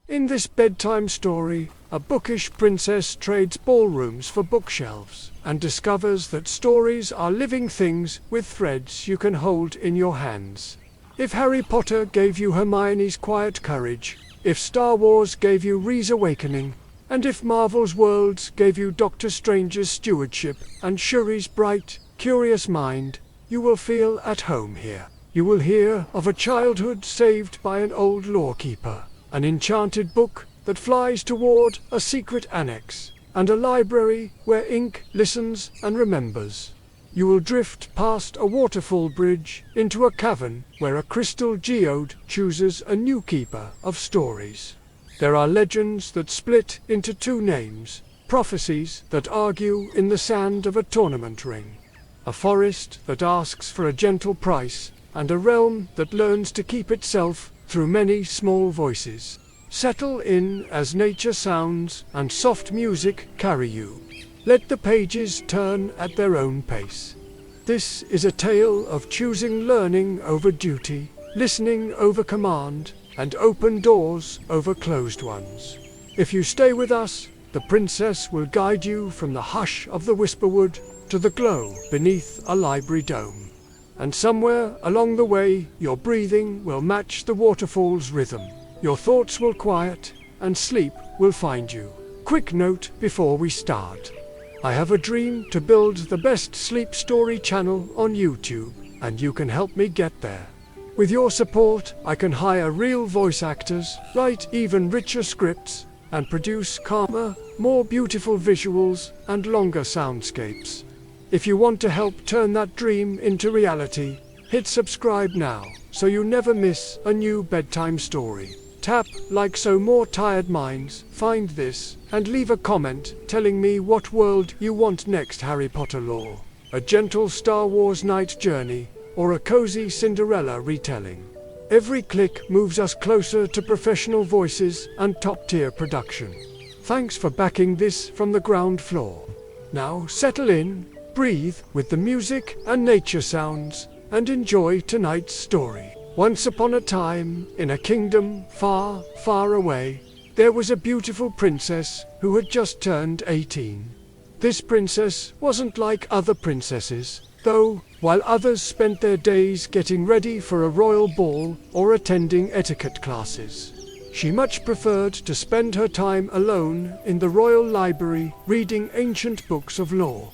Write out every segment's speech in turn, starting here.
In this bedtime story, a bookish princess trades ballrooms for bookshelves and discovers that stories are living things with threads you can hold in your hands. If Harry Potter gave you Hermione's quiet courage, if Star Wars gave you Rey's awakening, and if Marvel's Worlds gave you Doctor Strange's stewardship and Shuri's bright, curious mind, you will feel at home here. You will hear of a childhood saved by an old lawkeeper, an enchanted book that flies toward a secret annex, and a library where ink listens and remembers. You will drift past a waterfall bridge into a cavern where a crystal geode chooses a new keeper of stories. There are legends that split into two names, prophecies that argue in the sand of a tournament ring, a forest that asks for a gentle price, and a realm that learns to keep itself through many small voices. Settle in as nature sounds and soft music carry you. Let the pages turn at their own pace. This is a tale of choosing learning over duty, listening over command, and open doors over closed ones. If you stay with us, the princess will guide you from the hush of the Whisperwood to the glow beneath a library dome. And somewhere along the way, your breathing will match the waterfall's rhythm. Your thoughts will quiet, and sleep will find you. Quick note before we start. I have a dream to build the best sleep story channel on YouTube, and you can help me get there. With your support, I can hire real voice actors, write even richer scripts, and produce calmer, more beautiful visuals and longer soundscapes. If you want to help turn that dream into reality, hit subscribe now, so you never miss a new bedtime story. Tap like so more tired minds find this, and leave a comment telling me what world you want next Harry Potter lore. A gentle Star Wars night journey, or a cozy Cinderella retelling. Every click moves us closer to professional voices and top-tier production. Thanks for backing this from the ground floor. Now settle in, breathe with the music and nature sounds, and enjoy tonight's story. Once upon a time, in a kingdom far, far away, there was a beautiful princess who had just turned 18. This princess wasn't like other princesses, though, while others spent their days getting ready for a royal ball or attending etiquette classes. She much preferred to spend her time alone in the royal library reading ancient books of lore.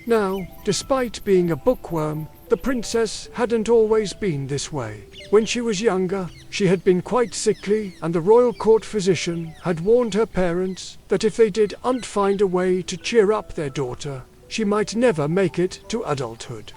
Now, despite being a bookworm, the princess hadn't always been this way. When she was younger, she had been quite sickly, and the royal court physician had warned her parents that if they didn't find a way to cheer up their daughter, she might never make it to adulthood.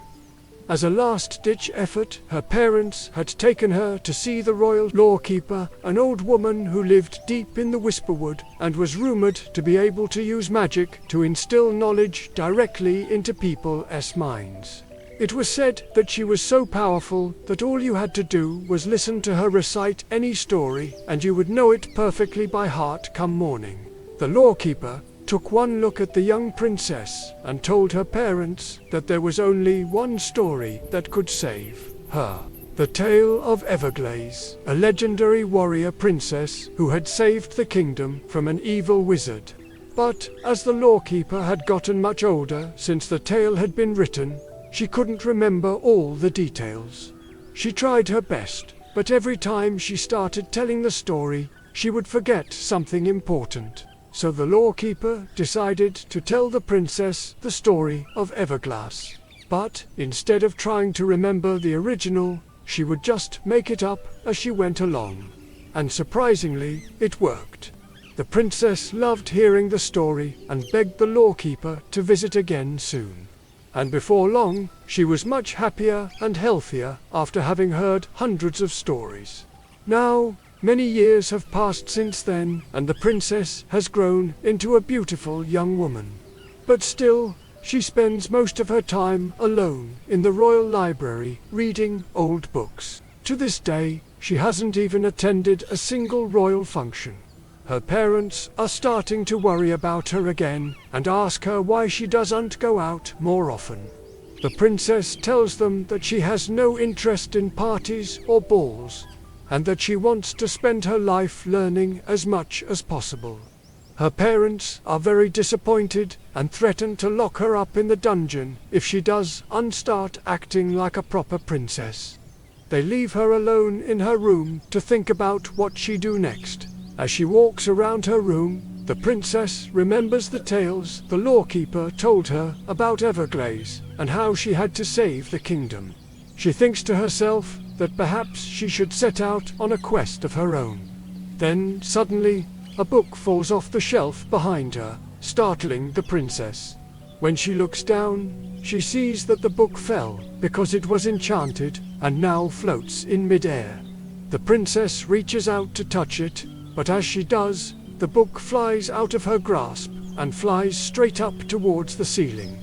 As a last-ditch effort, her parents had taken her to see the royal lawkeeper, an old woman who lived deep in the Whisperwood and was rumored to be able to use magic to instill knowledge directly into people's minds. It was said that she was so powerful that all you had to do was listen to her recite any story and you would know it perfectly by heart come morning. The lawkeeper took one look at the young princess and told her parents that there was only one story that could save her. The tale of Everglaze, a legendary warrior princess who had saved the kingdom from an evil wizard. But as the lawkeeper had gotten much older since the tale had been written, she couldn't remember all the details. She tried her best, but every time she started telling the story, she would forget something important. So the lawkeeper decided to tell the princess the story of Everglass. But instead of trying to remember the original, she would just make it up as she went along. And surprisingly, it worked. The princess loved hearing the story and begged the lawkeeper to visit again soon. And before long, she was much happier and healthier after having heard hundreds of stories. Now, many years have passed since then, and the princess has grown into a beautiful young woman. But still, she spends most of her time alone in the royal library reading old books. To this day, she hasn't even attended a single royal function. Her parents are starting to worry about her again and ask her why she doesn't go out more often. The princess tells them that she has no interest in parties or balls, and that she wants to spend her life learning as much as possible. Her parents are very disappointed and threaten to lock her up in the dungeon if she does start acting like a proper princess. They leave her alone in her room to think about what she do next. As she walks around her room, the princess remembers the tales the lawkeeper told her about Everglaze and how she had to save the kingdom. She thinks to herself that perhaps she should set out on a quest of her own. Then, suddenly, a book falls off the shelf behind her, startling the princess. When she looks down, she sees that the book fell because it was enchanted and now floats in mid-air. The princess reaches out to touch it, but as she does, the book flies out of her grasp and flies straight up towards the ceiling.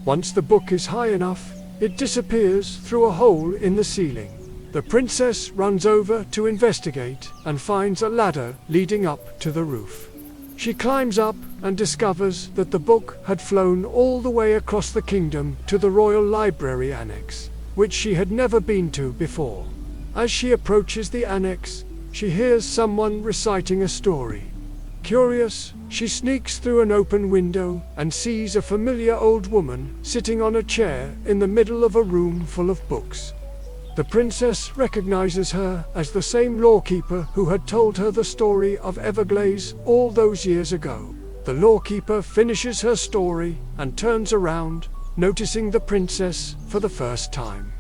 Once the book is high enough, it disappears through a hole in the ceiling. The princess runs over to investigate and finds a ladder leading up to the roof. She climbs up and discovers that the book had flown all the way across the kingdom to the Royal Library Annex, which she had never been to before. As she approaches the annex, she hears someone reciting a story. Curious, she sneaks through an open window and sees a familiar old woman sitting on a chair in the middle of a room full of books. The princess recognizes her as the same lawkeeper who had told her the story of Everglaze all those years ago. The lawkeeper finishes her story and turns around, noticing the princess for the first time.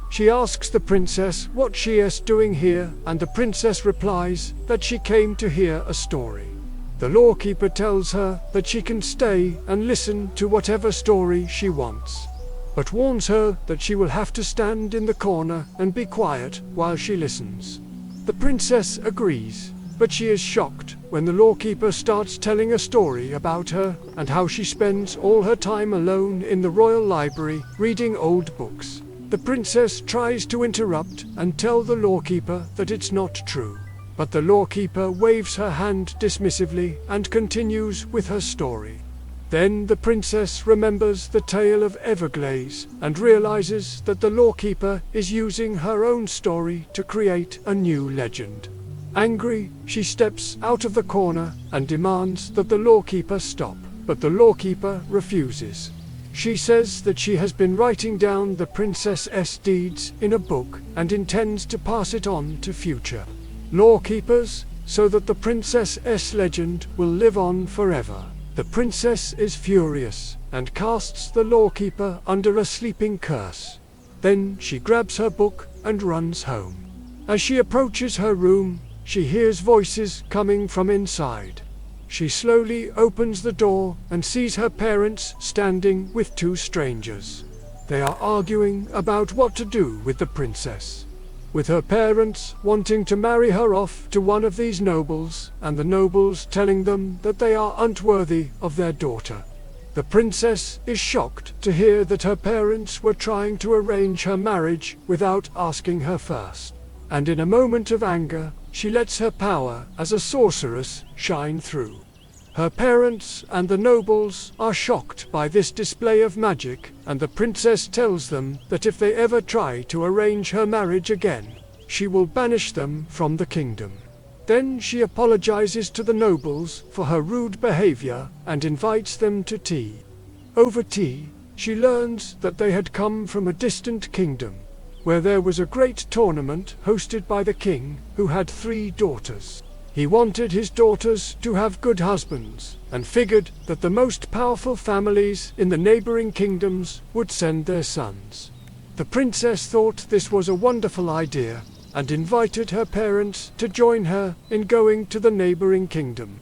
She asks the princess what she is doing here, and the princess replies that she came to hear a story. The lawkeeper tells her that she can stay and listen to whatever story she wants, but warns her that she will have to stand in the corner and be quiet while she listens. The princess agrees, but she is shocked when the lawkeeper starts telling a story about her and how she spends all her time alone in the royal library reading old books. The princess tries to interrupt and tell the lawkeeper that it's not true, but the lawkeeper waves her hand dismissively and continues with her story. Then the princess remembers the tale of Everglaze and realizes that the lawkeeper is using her own story to create a new legend. Angry, she steps out of the corner and demands that the lawkeeper stop, but the lawkeeper refuses. She says that she has been writing down the princess's deeds in a book and intends to pass it on to future lawkeepers so that the princess's legend will live on forever. The princess is furious and casts the lawkeeper under a sleeping curse. Then she grabs her book and runs home. As she approaches her room, she hears voices coming from inside. She slowly opens the door and sees her parents standing with two strangers. They are arguing about what to do with the princess, with her parents wanting to marry her off to one of these nobles, and the nobles telling them that they are unworthy of their daughter. The princess is shocked to hear that her parents were trying to arrange her marriage without asking her first, and in a moment of anger, she lets her power as a sorceress shine through. Her parents and the nobles are shocked by this display of magic, and the princess tells them that if they ever try to arrange her marriage again, she will banish them from the kingdom. Then she apologizes to the nobles for her rude behavior and invites them to tea. Over tea, she learns that they had come from a distant kingdom, where there was a great tournament hosted by the king, who had 3 daughters. He wanted his daughters to have good husbands, and figured that the most powerful families in the neighboring kingdoms would send their sons. The princess thought this was a wonderful idea, and invited her parents to join her in going to the neighboring kingdom.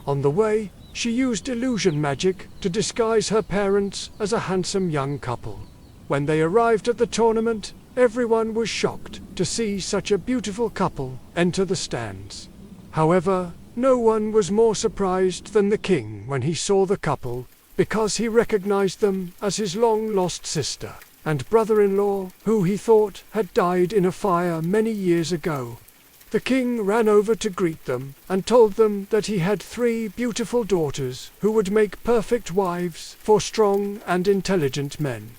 On the way, she used illusion magic to disguise her parents as a handsome young couple. When they arrived at the tournament, everyone was shocked to see such a beautiful couple enter the stands. However, no one was more surprised than the king when he saw the couple, because he recognized them as his long-lost sister and brother-in-law, who he thought had died in a fire many years ago. The king ran over to greet them and told them that he had 3 beautiful daughters who would make perfect wives for strong and intelligent men.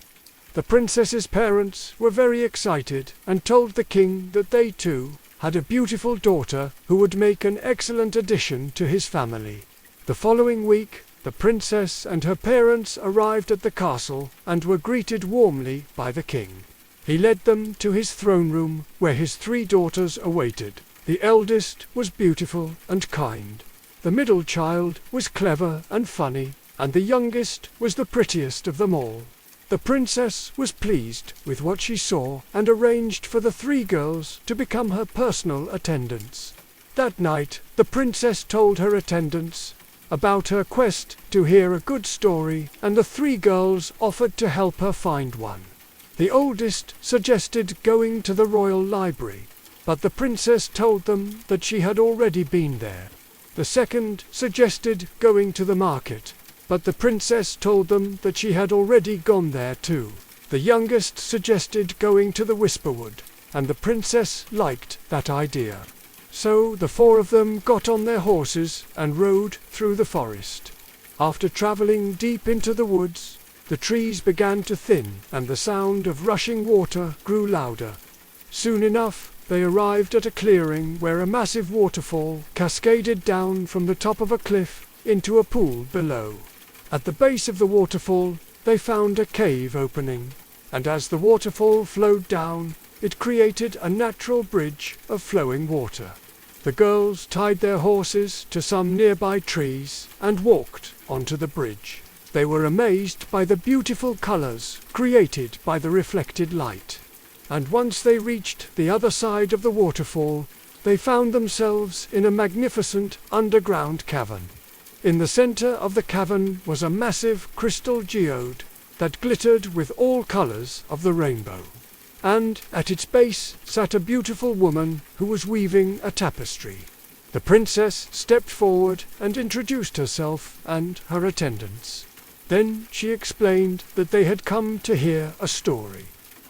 The princess's parents were very excited and told the king that they too had a beautiful daughter who would make an excellent addition to his family. The following week, the princess and her parents arrived at the castle and were greeted warmly by the king. He led them to his throne room, where his 3 daughters awaited. The eldest was beautiful and kind. The middle child was clever and funny, and the youngest was the prettiest of them all. The princess was pleased with what she saw and arranged for the 3 girls to become her personal attendants. That night, the princess told her attendants about her quest to hear a good story, and the 3 girls offered to help her find one. The oldest suggested going to the royal library, but the princess told them that she had already been there. The second suggested going to the market, but the princess told them that she had already gone there too. The youngest suggested going to the Whisperwood, and the princess liked that idea. So the 4 of them got on their horses and rode through the forest. After traveling deep into the woods, the trees began to thin and the sound of rushing water grew louder. Soon enough, they arrived at a clearing where a massive waterfall cascaded down from the top of a cliff into a pool below. At the base of the waterfall, they found a cave opening, and as the waterfall flowed down, it created a natural bridge of flowing water. The girls tied their horses to some nearby trees and walked onto the bridge. They were amazed by the beautiful colors created by the reflected light. And once they reached the other side of the waterfall, they found themselves in a magnificent underground cavern. In the center of the cavern was a massive crystal geode that glittered with all colors of the rainbow. And at its base sat a beautiful woman who was weaving a tapestry. The princess stepped forward and introduced herself and her attendants. Then she explained that they had come to hear a story.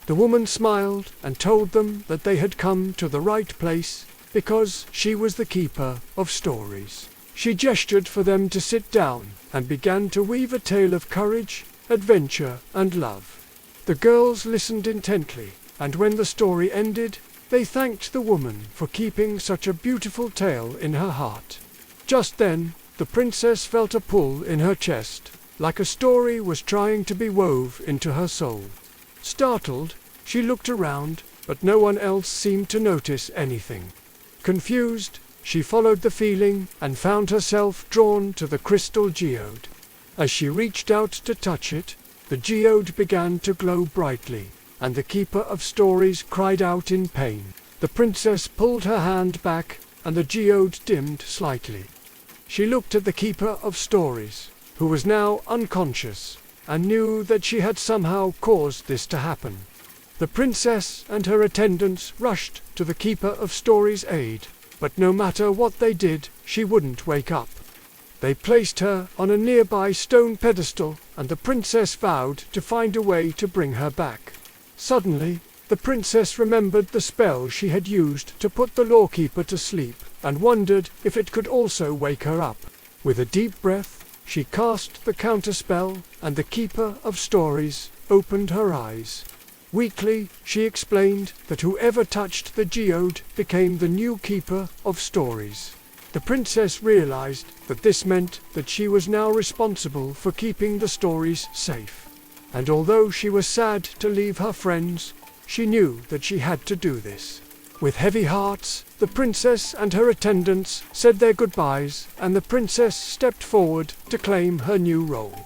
The woman smiled and told them that they had come to the right place because she was the keeper of stories. She gestured for them to sit down and began to weave a tale of courage, adventure, and love. The girls listened intently, and when the story ended, they thanked the woman for keeping such a beautiful tale in her heart. Just then, the princess felt a pull in her chest, like a story was trying to be wove into her soul. Startled, she looked around, but no one else seemed to notice anything. Confused, she followed the feeling and found herself drawn to the crystal geode. As she reached out to touch it, the geode began to glow brightly, and the keeper of stories cried out in pain. The princess pulled her hand back, and the geode dimmed slightly. She looked at the keeper of stories, who was now unconscious, and knew that she had somehow caused this to happen. The princess and her attendants rushed to the keeper of stories' aid, but no matter what they did, she wouldn't wake up. They placed her on a nearby stone pedestal, and the princess vowed to find a way to bring her back. Suddenly, the princess remembered the spell she had used to put the lawkeeper to sleep, and wondered if it could also wake her up. With a deep breath, she cast the counterspell, and the keeper of stories opened her eyes. Weakly, she explained that whoever touched the geode became the new keeper of stories. The princess realized that this meant that she was now responsible for keeping the stories safe. And although she was sad to leave her friends, she knew that she had to do this. With heavy hearts, the princess and her attendants said their goodbyes, and the princess stepped forward to claim her new role.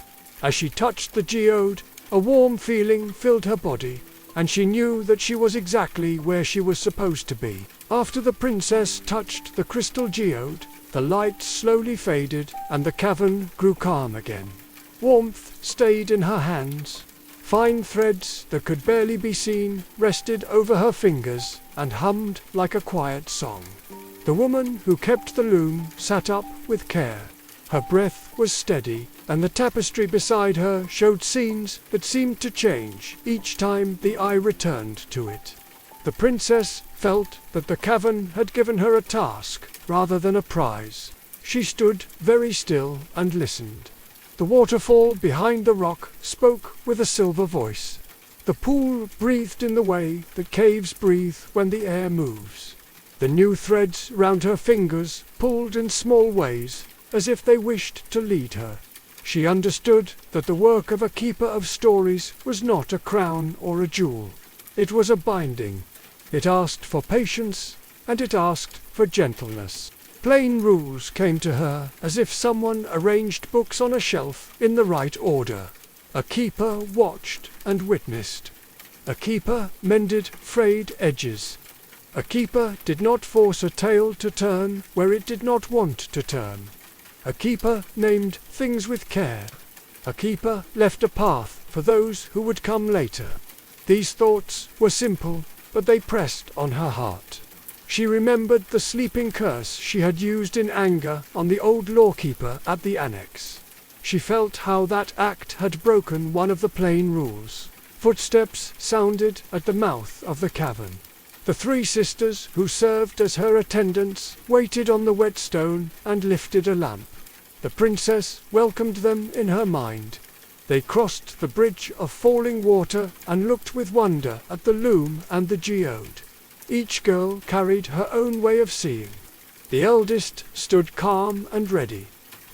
As she touched the geode, a warm feeling filled her body, and she knew that she was exactly where she was supposed to be. After the princess touched the crystal geode, the light slowly faded and the cavern grew calm again. Warmth stayed in her hands. Fine threads that could barely be seen rested over her fingers and hummed like a quiet song. The woman who kept the loom sat up with care. Her breath was steady, and the tapestry beside her showed scenes that seemed to change each time the eye returned to it. The princess felt that the cavern had given her a task rather than a prize. She stood very still and listened. The waterfall behind the rock spoke with a silver voice. The pool breathed in the way that caves breathe when the air moves. The new threads round her fingers pulled in small ways, as if they wished to lead her. She understood that the work of a keeper of stories was not a crown or a jewel. It was a binding. It asked for patience, and it asked for gentleness. Plain rules came to her as if someone arranged books on a shelf in the right order. A keeper watched and witnessed. A keeper mended frayed edges. A keeper did not force a tale to turn where it did not want to turn. A keeper named things with care. A keeper left a path for those who would come later. These thoughts were simple, but they pressed on her heart. She remembered the sleeping curse she had used in anger on the old lawkeeper at the annex. She felt how that act had broken one of the plain rules. Footsteps sounded at the mouth of the cavern. The three sisters who served as her attendants waited on the whetstone and lifted a lamp. The princess welcomed them in her mind. They crossed the bridge of falling water and looked with wonder at the loom and the geode. Each girl carried her own way of seeing. The eldest stood calm and ready.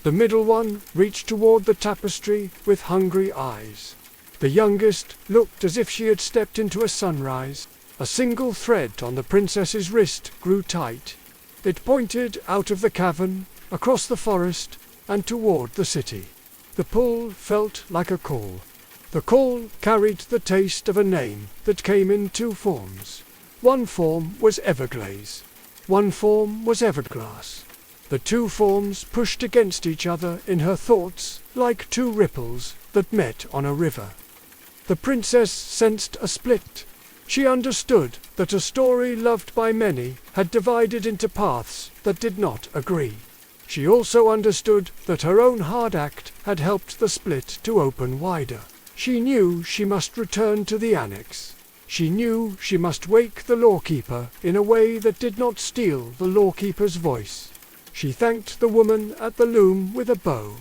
The middle one reached toward the tapestry with hungry eyes. The youngest looked as if she had stepped into a sunrise. A single thread on the princess's wrist grew tight. It pointed out of the cavern, across the forest, and toward the city. The pull felt like a call. The call carried the taste of a name that came in two forms. One form was Everglaze. One form was Everglass. The two forms pushed against each other in her thoughts like two ripples that met on a river. The princess sensed a split. She understood that a story loved by many had divided into paths that did not agree. She also understood that her own hard act had helped the split to open wider. She knew she must return to the annex. She knew she must wake the lawkeeper in a way that did not steal the lawkeeper's voice. She thanked the woman at the loom with a bow.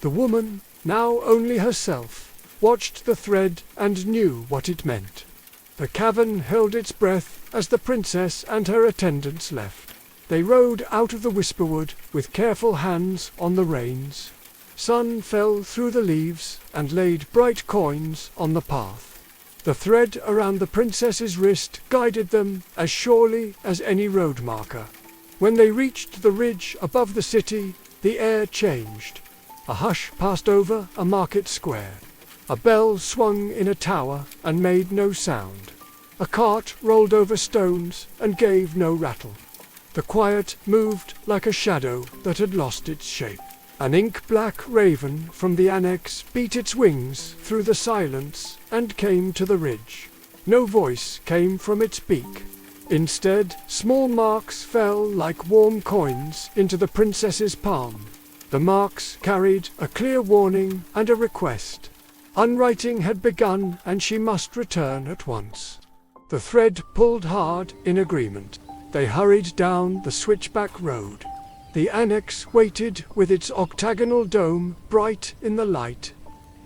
The woman, now only herself, watched the thread and knew what it meant. The cavern held its breath as the princess and her attendants left. They rode out of the Whisperwood with careful hands on the reins. Sun fell through the leaves and laid bright coins on the path. The thread around the princess's wrist guided them as surely as any road marker. When they reached the ridge above the city, the air changed. A hush passed over a market square. A bell swung in a tower and made no sound. A cart rolled over stones and gave no rattle. The quiet moved like a shadow that had lost its shape. An ink-black raven from the annex beat its wings through the silence and came to the ridge. No voice came from its beak. Instead, small marks fell like warm coins into the princess's palm. The marks carried a clear warning and a request. Unwriting had begun and she must return at once. The thread pulled hard in agreement. They hurried down the switchback road. The annex waited with its octagonal dome bright in the light.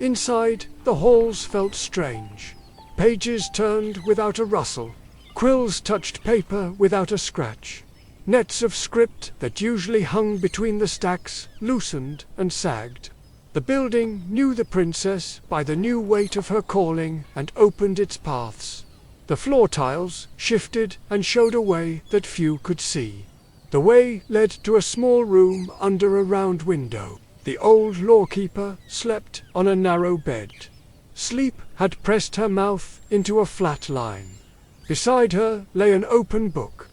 Inside, the halls felt strange. Pages turned without a rustle. Quills touched paper without a scratch. Nets of script that usually hung between the stacks loosened and sagged. The building knew the princess by the new weight of her calling and opened its paths. The floor tiles shifted and showed a way that few could see. The way led to a small room under a round window. The old lawkeeper slept on a narrow bed. Sleep had pressed her mouth into a flat line. Beside her lay an open book.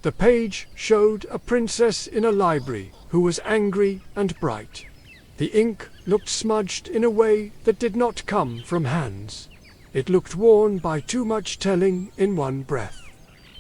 The page showed a princess in a library who was angry and bright. The ink looked smudged in a way that did not come from hands. It looked worn by too much telling in one breath.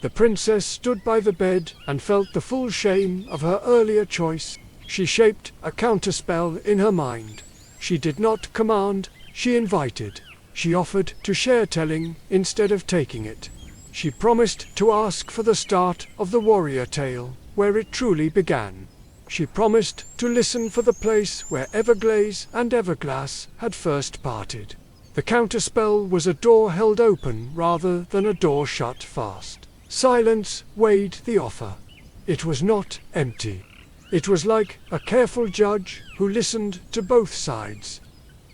The princess stood by the bed and felt the full shame of her earlier choice. She shaped a counterspell in her mind. She did not command, she invited. She offered to share telling instead of taking it. She promised to ask for the start of the warrior tale, where it truly began. She promised to listen for the place where Everglaze and Everglass had first parted. The counterspell was a door held open rather than a door shut fast. Silence weighed the offer. It was not empty. It was like a careful judge who listened to both sides.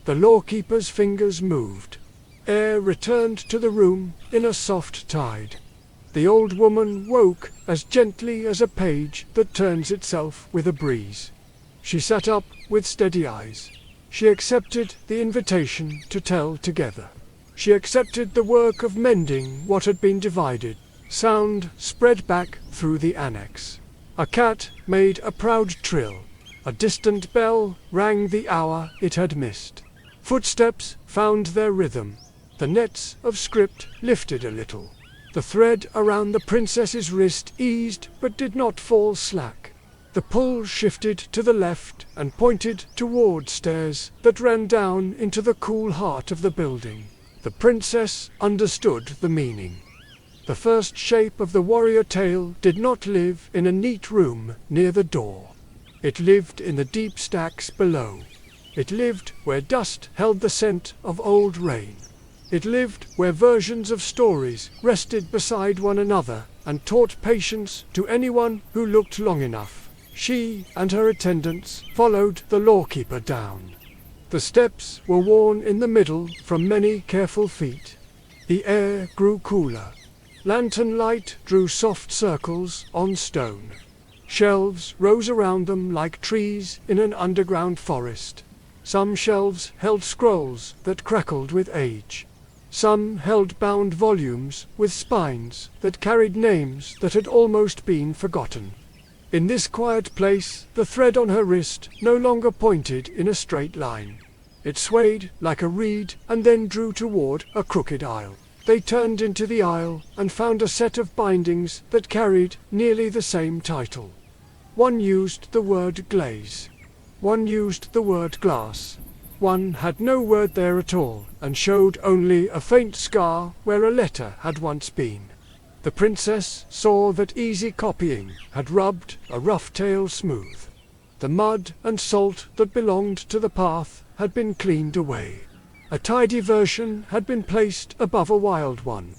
The lawkeeper's fingers moved. Air returned to the room in a soft tide. The old woman woke as gently as a page that turns itself with a breeze. She sat up with steady eyes. She accepted the invitation to tell together. She accepted the work of mending what had been divided. Sound spread back through the annex. A cat made a proud trill. A distant bell rang the hour it had missed. Footsteps found their rhythm. The nets of script lifted a little. The thread around the princess's wrist eased but did not fall slack. The pull shifted to the left and pointed toward stairs that ran down into the cool heart of the building. The princess understood the meaning. The first shape of the warrior tale did not live in a neat room near the door. It lived in the deep stacks below. It lived where dust held the scent of old rain. It lived where versions of stories rested beside one another and taught patience to anyone who looked long enough. She and her attendants followed the lawkeeper down. The steps were worn in the middle from many careful feet. The air grew cooler. Lantern light drew soft circles on stone. Shelves rose around them like trees in an underground forest. Some shelves held scrolls that crackled with age. Some held bound volumes with spines that carried names that had almost been forgotten. In this quiet place, the thread on her wrist no longer pointed in a straight line. It swayed like a reed and then drew toward a crooked aisle. They turned into the aisle and found a set of bindings that carried nearly the same title. One used the word glaze. One used the word glass. One had no word there at all and showed only a faint scar where a letter had once been. The princess saw that easy copying had rubbed a rough tale smooth. The mud and salt that belonged to the path had been cleaned away. A tidy version had been placed above a wild one.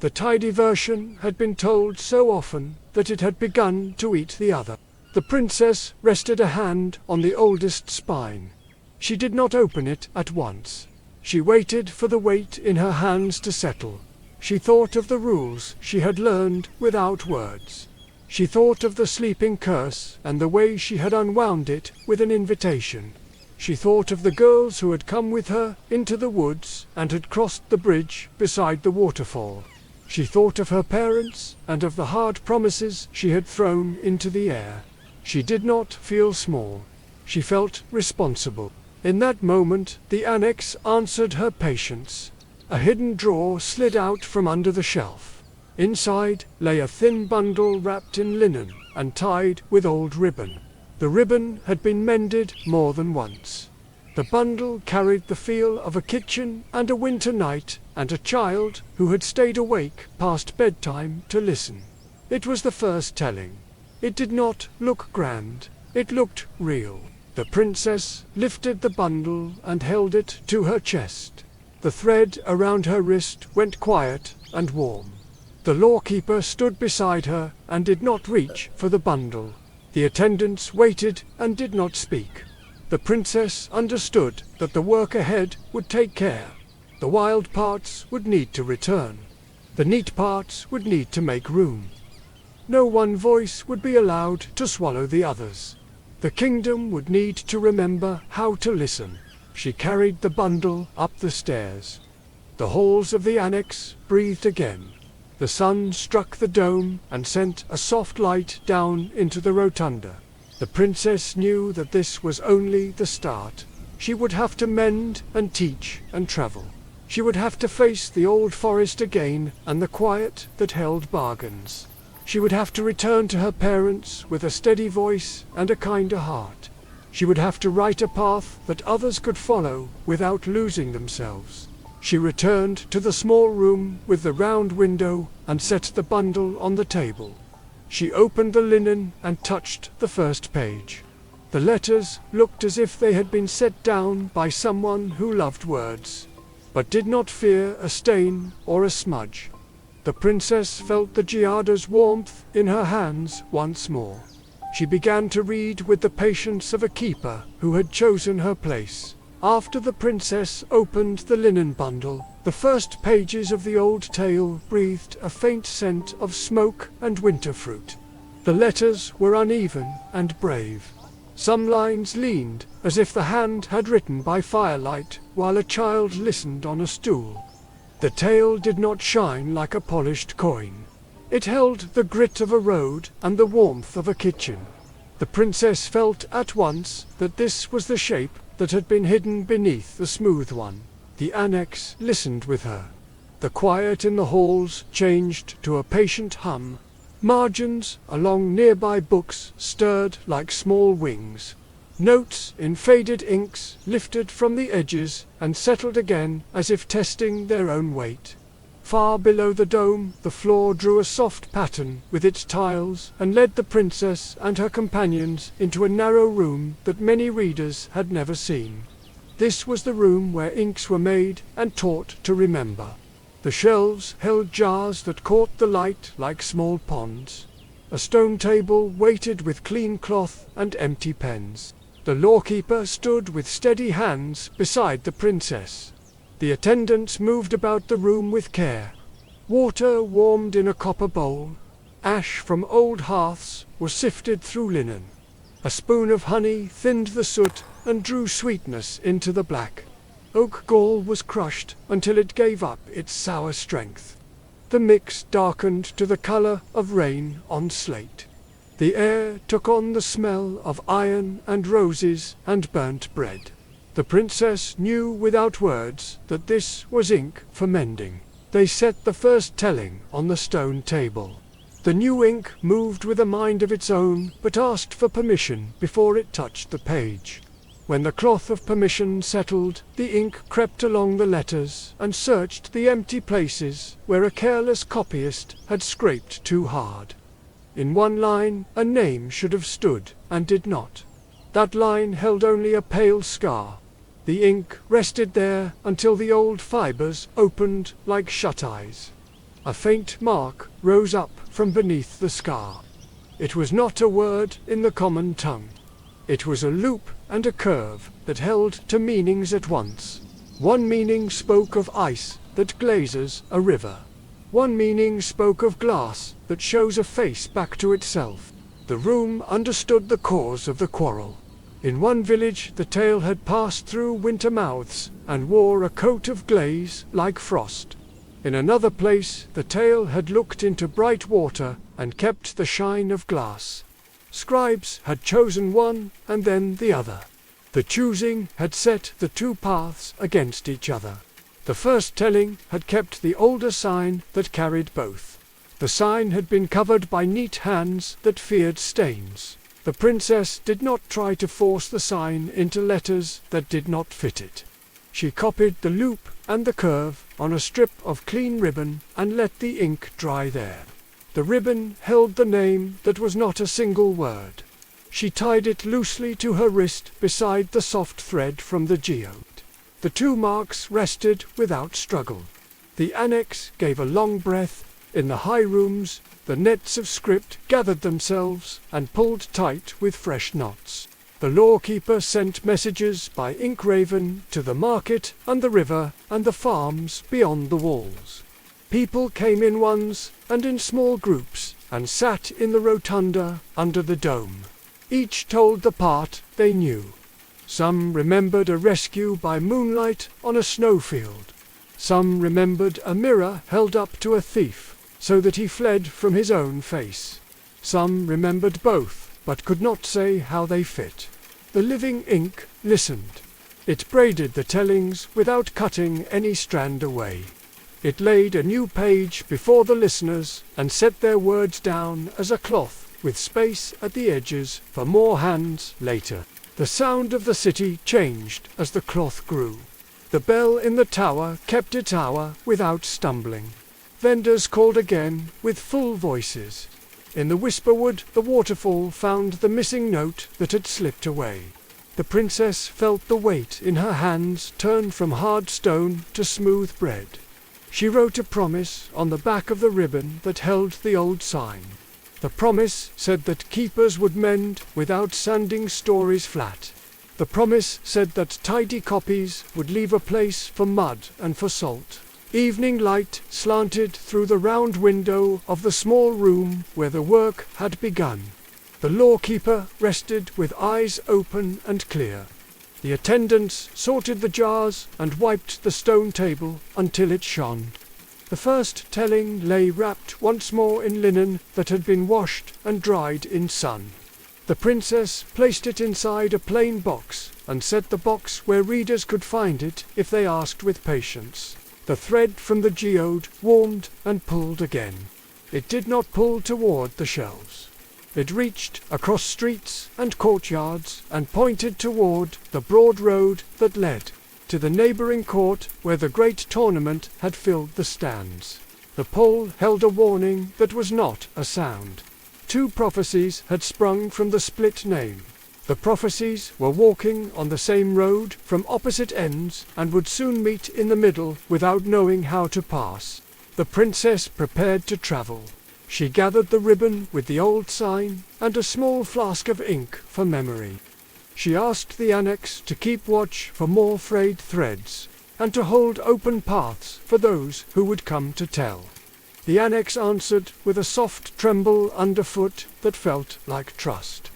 The tidy version had been told so often that it had begun to eat the other. The princess rested a hand on the oldest spine. She did not open it at once. She waited for the weight in her hands to settle. She thought of the rules she had learned without words. She thought of the sleeping curse and the way she had unwound it with an invitation. She thought of the girls who had come with her into the woods and had crossed the bridge beside the waterfall. She thought of her parents and of the hard promises she had thrown into the air. She did not feel small. She felt responsible. In that moment, the annex answered her patience. A hidden drawer slid out from under the shelf. Inside lay a thin bundle wrapped in linen and tied with old ribbon. The ribbon had been mended more than once. The bundle carried the feel of a kitchen and a winter night and a child who had stayed awake past bedtime to listen. It was the first telling. It did not look grand. It looked real. The princess lifted the bundle and held it to her chest. The thread around her wrist went quiet and warm. The lawkeeper stood beside her and did not reach for the bundle. The attendants waited and did not speak. The princess understood that the work ahead would take care. The wild parts would need to return. The neat parts would need to make room. No one voice would be allowed to swallow the others. The kingdom would need to remember how to listen. She carried the bundle up the stairs. The halls of the annex breathed again. The sun struck the dome and sent a soft light down into the rotunda. The princess knew that this was only the start. She would have to mend and teach and travel. She would have to face the old forest again and the quiet that held bargains. She would have to return to her parents with a steady voice and a kinder heart. She would have to write a path that others could follow without losing themselves. She returned to the small room with the round window and set the bundle on the table. She opened the linen and touched the first page. The letters looked as if they had been set down by someone who loved words, but did not fear a stain or a smudge. The princess felt the Giada's warmth in her hands once more. She began to read with the patience of a keeper who had chosen her place. After the princess opened the linen bundle, the first pages of the old tale breathed a faint scent of smoke and winter fruit. The letters were uneven and brave. Some lines leaned as if the hand had written by firelight while a child listened on a stool. The tale did not shine like a polished coin. It held the grit of a road and the warmth of a kitchen. The princess felt at once that this was the shape that had been hidden beneath the smooth one. The annex listened with her. The quiet in the halls changed to a patient hum. Margins along nearby books stirred like small wings. Notes in faded inks lifted from the edges and settled again as if testing their own weight. Far below the dome, the floor drew a soft pattern with its tiles and led the princess and her companions into a narrow room that many readers had never seen. This was the room where inks were made and taught to remember. The shelves held jars that caught the light like small ponds. A stone table waited with clean cloth and empty pens. The lawkeeper stood with steady hands beside the princess. The attendants moved about the room with care. Water warmed in a copper bowl. Ash from old hearths was sifted through linen. A spoon of honey thinned the soot and drew sweetness into the black. Oak gall was crushed until it gave up its sour strength. The mix darkened to the color of rain on slate. The air took on the smell of iron and roses and burnt bread. The princess knew without words that this was ink for mending. They set the first telling on the stone table. The new ink moved with a mind of its own, but asked for permission before it touched the page. When the cloth of permission settled, the ink crept along the letters and searched the empty places where a careless copyist had scraped too hard. In one line, a name should have stood, and did not. That line held only a pale scar. The ink rested there until the old fibers opened like shut eyes. A faint mark rose up from beneath the scar. It was not a word in the common tongue. It was a loop and a curve that held two meanings at once. One meaning spoke of ice that glazes a river. One meaning spoke of glass that shows a face back to itself. The room understood the cause of the quarrel. In one village the tale had passed through winter mouths and wore a coat of glaze like frost. In another place the tale had looked into bright water and kept the shine of glass. Scribes had chosen one and then the other. The choosing had set the two paths against each other. The first telling had kept the older sign that carried both. The sign had been covered by neat hands that feared stains. The princess did not try to force the sign into letters that did not fit it. She copied the loop and the curve on a strip of clean ribbon and let the ink dry there. The ribbon held the name that was not a single word. She tied it loosely to her wrist beside the soft thread from the geode. The two marks rested without struggle. The annex gave a long breath. In the high rooms, the nets of script gathered themselves and pulled tight with fresh knots. The lawkeeper sent messages by ink raven to the market and the river and the farms beyond the walls. People came in ones and in small groups and sat in the rotunda under the dome. Each told the part they knew. Some remembered a rescue by moonlight on a snowfield. Some remembered a mirror held up to a thief so that he fled from his own face. Some remembered both, but could not say how they fit. The living ink listened. It braided the tellings without cutting any strand away. It laid a new page before the listeners and set their words down as a cloth with space at the edges for more hands later. The sound of the city changed as the cloth grew. The bell in the tower kept its hour without stumbling. Vendors called again with full voices. In the whisperwood, the waterfall found the missing note that had slipped away. The princess felt the weight in her hands turn from hard stone to smooth bread. She wrote a promise on the back of the ribbon that held the old sign. The promise said that keepers would mend without sanding stories flat. The promise said that tidy copies would leave a place for mud and for salt. Evening light slanted through the round window of the small room where the work had begun. The lawkeeper rested with eyes open and clear. The attendants sorted the jars and wiped the stone table until it shone. The first telling lay wrapped once more in linen that had been washed and dried in sun. The princess placed it inside a plain box and set the box where readers could find it if they asked with patience. The thread from the geode warmed and pulled again. It did not pull toward the shelves. It reached across streets and courtyards and pointed toward the broad road that led to the neighboring court where the great tournament had filled the stands. The pole held a warning that was not a sound. 2 prophecies had sprung from the split name. The prophecies were walking on the same road from opposite ends and would soon meet in the middle without knowing how to pass. The princess prepared to travel. She gathered the ribbon with the old sign and a small flask of ink for memory. She asked the annex to keep watch for more frayed threads and to hold open paths for those who would come to tell. The annex answered with a soft tremble underfoot that felt like trust.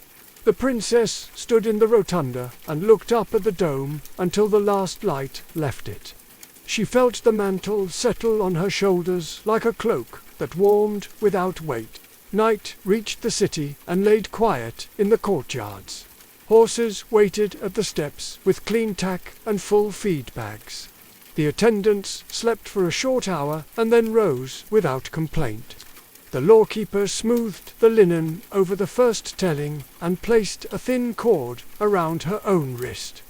The princess stood in the rotunda and looked up at the dome until the last light left it. She felt the mantle settle on her shoulders like a cloak that warmed without weight. Night reached the city and laid quiet in the courtyards. Horses waited at the steps with clean tack and full feed bags. The attendants slept for a short hour and then rose without complaint. The lawkeeper smoothed the linen over the first telling and placed a thin cord around her own wrist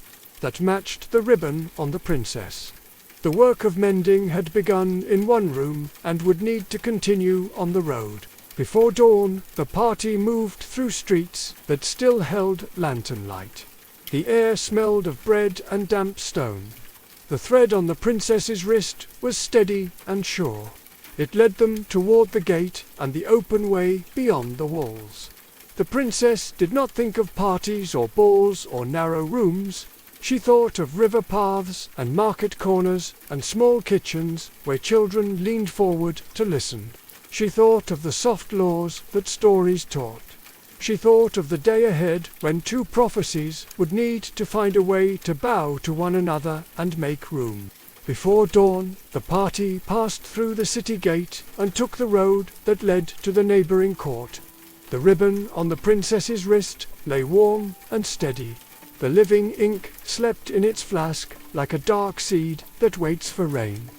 that matched the ribbon on the princess. The work of mending had begun in one room and would need to continue on the road. Before dawn, the party moved through streets that still held lantern light. The air smelled of bread and damp stone. The thread on the princess's wrist was steady and sure. It led them toward the gate and the open way beyond the walls. The princess did not think of parties or balls or narrow rooms. She thought of river paths and market corners and small kitchens where children leaned forward to listen. She thought of the soft laws that stories taught. She thought of the day ahead when 2 prophecies would need to find a way to bow to one another and make room. Before dawn, the party passed through the city gate and took the road that led to the neighboring court. The ribbon on the princess's wrist lay warm and steady. The living ink slept in its flask like a dark seed that waits for rain.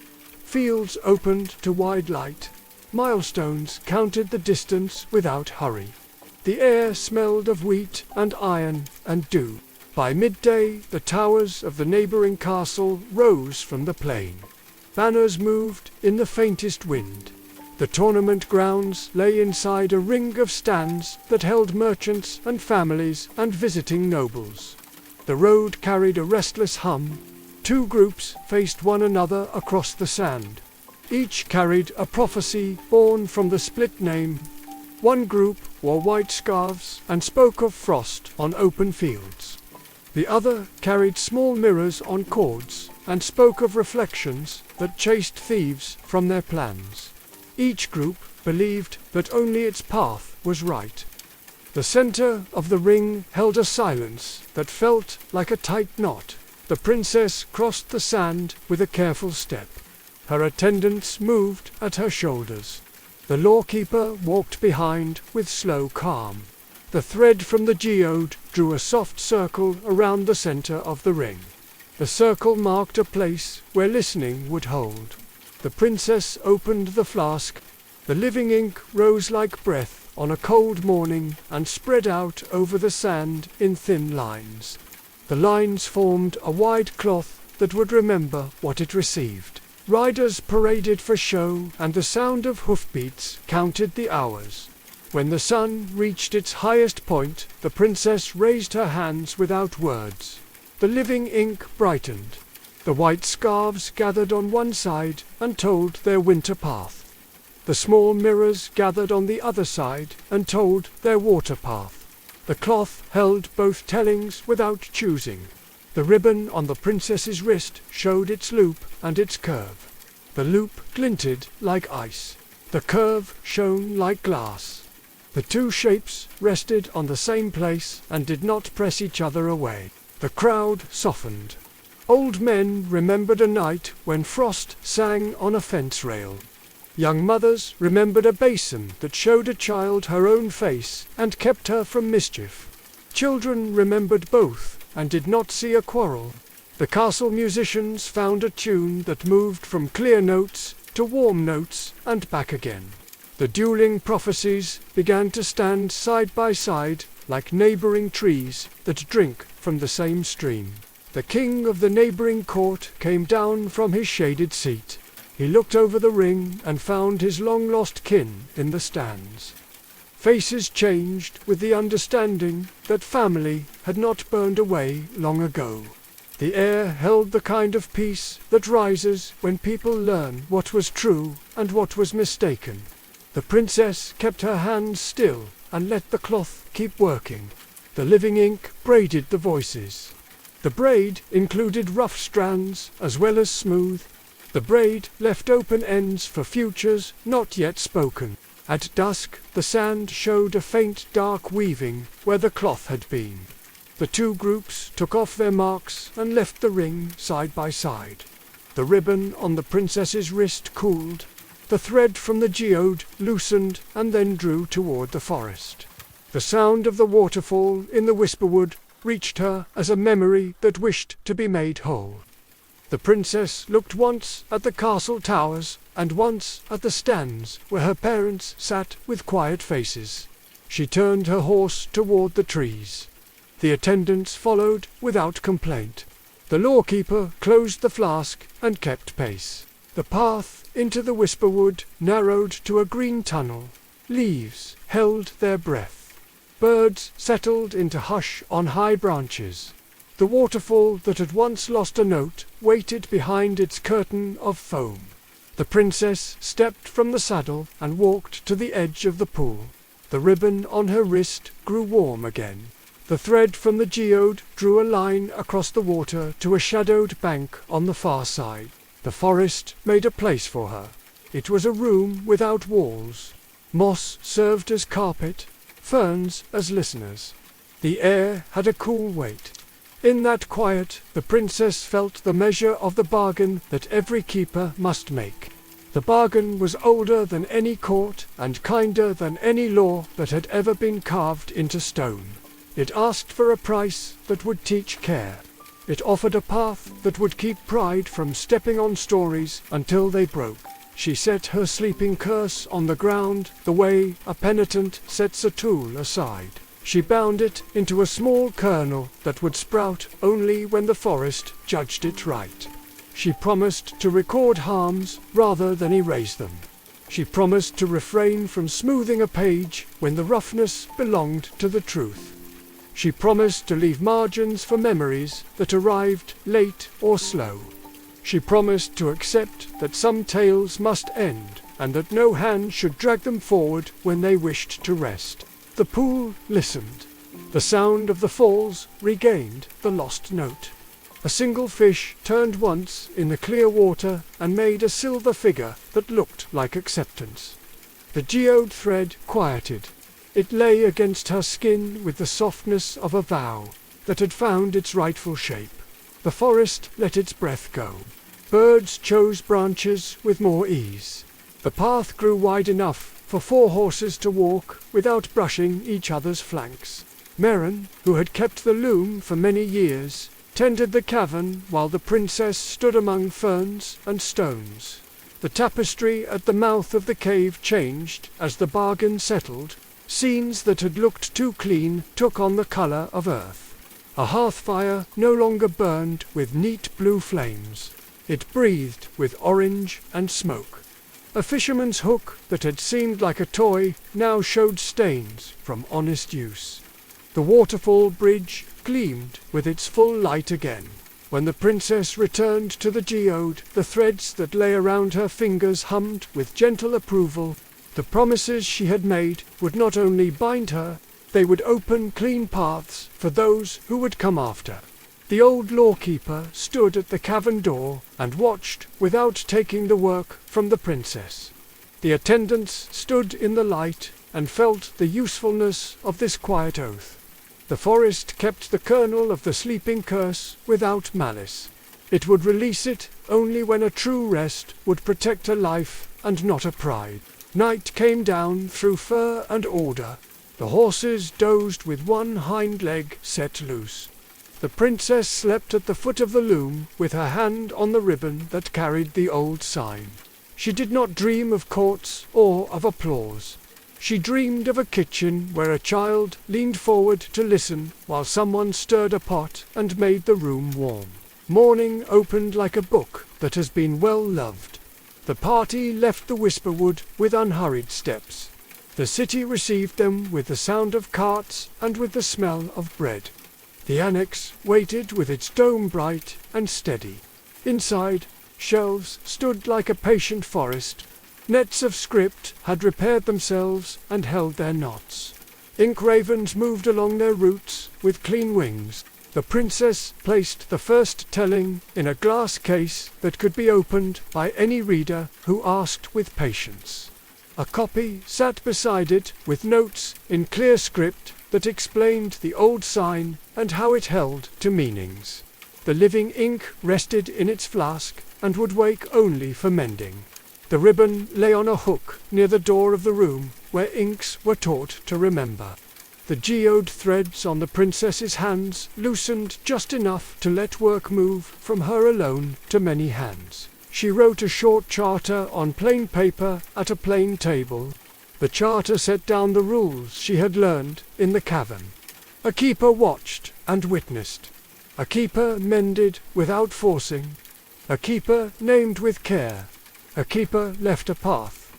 Fields opened to wide light. Milestones counted the distance without hurry. The air smelled of wheat and iron and dew. By midday, the towers of the neighboring castle rose from the plain. Banners moved in the faintest wind. The tournament grounds lay inside a ring of stands that held merchants and families and visiting nobles. The road carried a restless hum. 2 groups faced one another across the sand. Each carried a prophecy born from the split name. One group wore white scarves and spoke of frost on open fields. The other carried small mirrors on cords and spoke of reflections that chased thieves from their plans. Each group believed that only its path was right. The center of the ring held a silence that felt like a tight knot. The princess crossed the sand with a careful step. Her attendants moved at her shoulders. The lawkeeper walked behind with slow calm. The thread from the geode drew a soft circle around the center of the ring. The circle marked a place where listening would hold. The princess opened the flask. The living ink rose like breath on a cold morning and spread out over the sand in thin lines. The lines formed a wide cloth that would remember what it received. Riders paraded for show, and the sound of hoofbeats counted the hours. When the sun reached its highest point, the princess raised her hands without words. The living ink brightened. The white scarves gathered on one side and told their winter path. The small mirrors gathered on the other side and told their water path. The cloth held both tellings without choosing. The ribbon on the princess's wrist showed its loop and its curve. The loop glinted like ice. The curve shone like glass. The two shapes rested on the same place and did not press each other away. The crowd softened. Old men remembered a night when frost sang on a fence rail. Young mothers remembered a basin that showed a child her own face and kept her from mischief. Children remembered both and did not see a quarrel. The castle musicians found a tune that moved from clear notes to warm notes and back again. The dueling prophecies began to stand side by side like neighboring trees that drink from the same stream. The king of the neighboring court came down from his shaded seat. He looked over the ring and found his long-lost kin in the stands. Faces changed with the understanding that family had not burned away long ago. The air held the kind of peace that rises when people learn what was true and what was mistaken. The princess kept her hands still and let the cloth keep working. The living ink braided the voices. The braid included rough strands as well as smooth. The braid left open ends for futures not yet spoken. At dusk, the sand showed a faint dark weaving where the cloth had been. The two groups took off their marks and left the ring side by side. The ribbon on the princess's wrist cooled. The thread from the geode loosened and then drew toward the forest. The sound of the waterfall in the Whisperwood reached her as a memory that wished to be made whole. The princess looked once at the castle towers and once at the stands where her parents sat with quiet faces. She turned her horse toward the trees. The attendants followed without complaint. The lawkeeper closed the flask and kept pace. The path into the Whisperwood narrowed to a green tunnel. Leaves held their breath. Birds settled into hush on high branches. The waterfall that had once lost a note waited behind its curtain of foam. The princess stepped from the saddle and walked to the edge of the pool. The ribbon on her wrist grew warm again. The thread from the geode drew a line across the water to a shadowed bank on the far side. The forest made a place for her. It was a room without walls. Moss served as carpet, ferns as listeners. The air had a cool weight. In that quiet, the princess felt the measure of the bargain that every keeper must make. The bargain was older than any court and kinder than any law that had ever been carved into stone. It asked for a price that would teach care. It offered a path that would keep pride from stepping on stories until they broke. She set her sleeping curse on the ground the way a penitent sets a tool aside. She bound it into a small kernel that would sprout only when the forest judged it right. She promised to record harms rather than erase them. She promised to refrain from smoothing a page when the roughness belonged to the truth. She promised to leave margins for memories that arrived late or slow. She promised to accept that some tales must end and that no hand should drag them forward when they wished to rest. The pool listened. The sound of the falls regained the lost note. A single fish turned once in the clear water and made a silver figure that looked like acceptance. The geode thread quieted. It lay against her skin with the softness of a vow that had found its rightful shape. The forest let its breath go. Birds chose branches with more ease. The path grew wide enough for 4 horses to walk without brushing each other's flanks. Merrin, who had kept the loom for many years, tended the cavern while the princess stood among ferns and stones. The tapestry at the mouth of the cave changed as the bargain settled. Scenes that had looked too clean took on the color of earth. A hearth fire no longer burned with neat blue flames. It breathed with orange and smoke. A fisherman's hook that had seemed like a toy now showed stains from honest use. The waterfall bridge gleamed with its full light again. When the princess returned to the geode, the threads that lay around her fingers hummed with gentle approval. The promises she had made would not only bind her, they would open clean paths for those who would come after. The old lawkeeper stood at the cavern door and watched without taking the work from the princess. The attendants stood in the light and felt the usefulness of this quiet oath. The forest kept the kernel of the sleeping curse without malice. It would release it only when a true rest would protect a life and not a pride. Night came down through fur and order. The horses dozed with one hind leg set loose. The princess slept at the foot of the loom with her hand on the ribbon that carried the old sign. She did not dream of courts or of applause. She dreamed of a kitchen where a child leaned forward to listen while someone stirred a pot and made the room warm. Morning opened like a book that has been well loved. The party left the Whisperwood with unhurried steps. The city received them with the sound of carts and with the smell of bread. The annex waited with its dome bright and steady. Inside, shelves stood like a patient forest. Nets of script had repaired themselves and held their knots. Ink ravens moved along their routes with clean wings. The princess placed the first telling in a glass case that could be opened by any reader who asked with patience. A copy sat beside it with notes in clear script that explained the old sign and how it held to meanings. The living ink rested in its flask and would wake only for mending. The ribbon lay on a hook near the door of the room where inks were taught to remember. The geode threads on the princess's hands loosened just enough to let work move from her alone to many hands. She wrote a short charter on plain paper at a plain table. The charter set down the rules she had learned in the cavern. A keeper watched and witnessed. A keeper mended without forcing. A keeper named with care. A keeper left a path.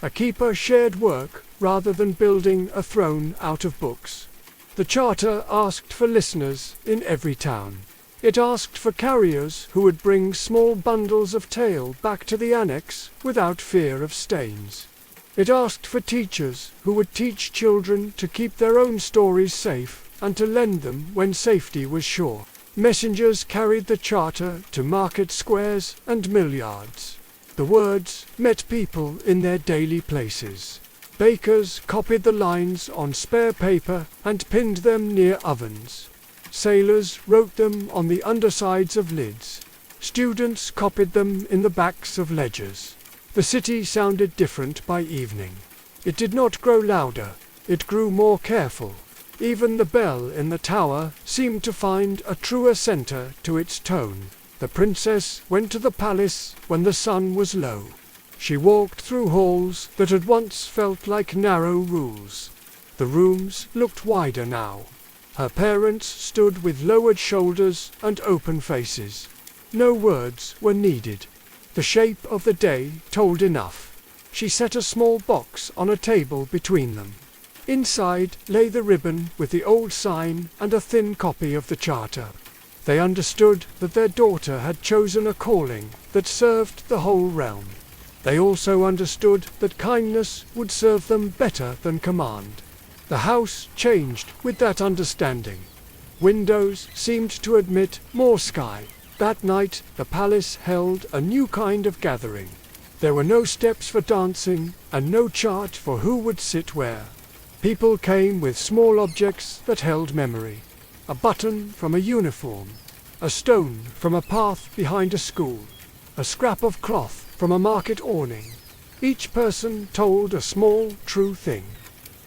A keeper shared work rather than building a throne out of books. The charter asked for listeners in every town. It asked for carriers who would bring small bundles of tale back to the annex without fear of stains. It asked for teachers who would teach children to keep their own stories safe and to lend them when safety was sure. Messengers carried the charter to market squares and mill yards. The words met people in their daily places. Bakers copied the lines on spare paper and pinned them near ovens. Sailors wrote them on the undersides of lids. Students copied them in the backs of ledgers. The city sounded different by evening. It did not grow louder, it grew more careful. Even the bell in the tower seemed to find a truer center to its tone. The princess went to the palace when the sun was low. She walked through halls that had once felt like narrow rules. The rooms looked wider now. Her parents stood with lowered shoulders and open faces. No words were needed. The shape of the day told enough. She set a small box on a table between them. Inside lay the ribbon with the old sign and a thin copy of the charter. They understood that their daughter had chosen a calling that served the whole realm. They also understood that kindness would serve them better than command. The house changed with that understanding. Windows seemed to admit more sky. That night the palace held a new kind of gathering. There were no steps for dancing and no chart for who would sit where. People came with small objects that held memory. A button from a uniform, a stone from a path behind a school, a scrap of cloth from a market awning. Each person told a small, true thing.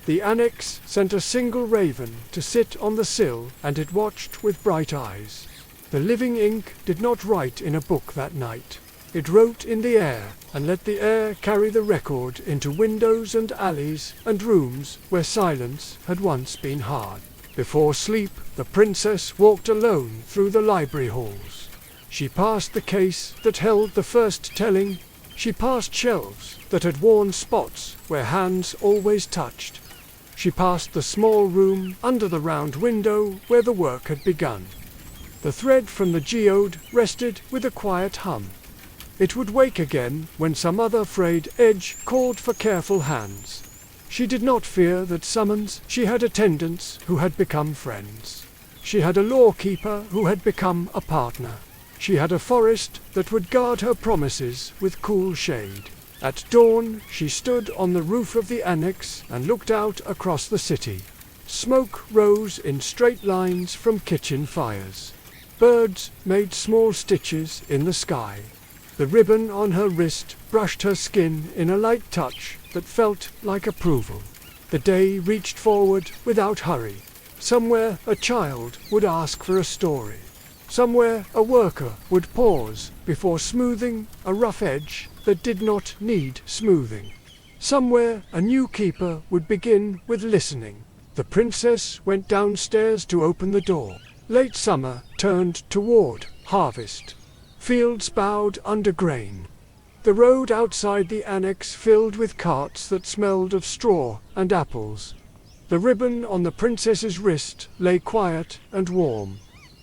The annex sent a single raven to sit on the sill, and it watched with bright eyes. The living ink did not write in a book that night. It wrote in the air, and let the air carry the record into windows and alleys and rooms where silence had once been hard. Before sleep, the princess walked alone through the library halls. She passed the case that held the first telling. She passed shelves that had worn spots where hands always touched. She passed the small room under the round window where the work had begun. The thread from the geode rested with a quiet hum. It would wake again when some other frayed edge called for careful hands. She did not fear that summons. She had attendants who had become friends. She had a lawkeeper who had become a partner. She had a forest that would guard her promises with cool shade. At dawn, she stood on the roof of the annex and looked out across the city. Smoke rose in straight lines from kitchen fires. Birds made small stitches in the sky. The ribbon on her wrist brushed her skin in a light touch that felt like approval. The day reached forward without hurry. Somewhere a child would ask for a story. Somewhere a worker would pause before smoothing a rough edge that did not need smoothing. Somewhere a new keeper would begin with listening. The princess went downstairs to open the door. Late summer turned toward harvest. Fields bowed under grain. The road outside the annex filled with carts that smelled of straw and apples. The ribbon on the princess's wrist lay quiet and warm.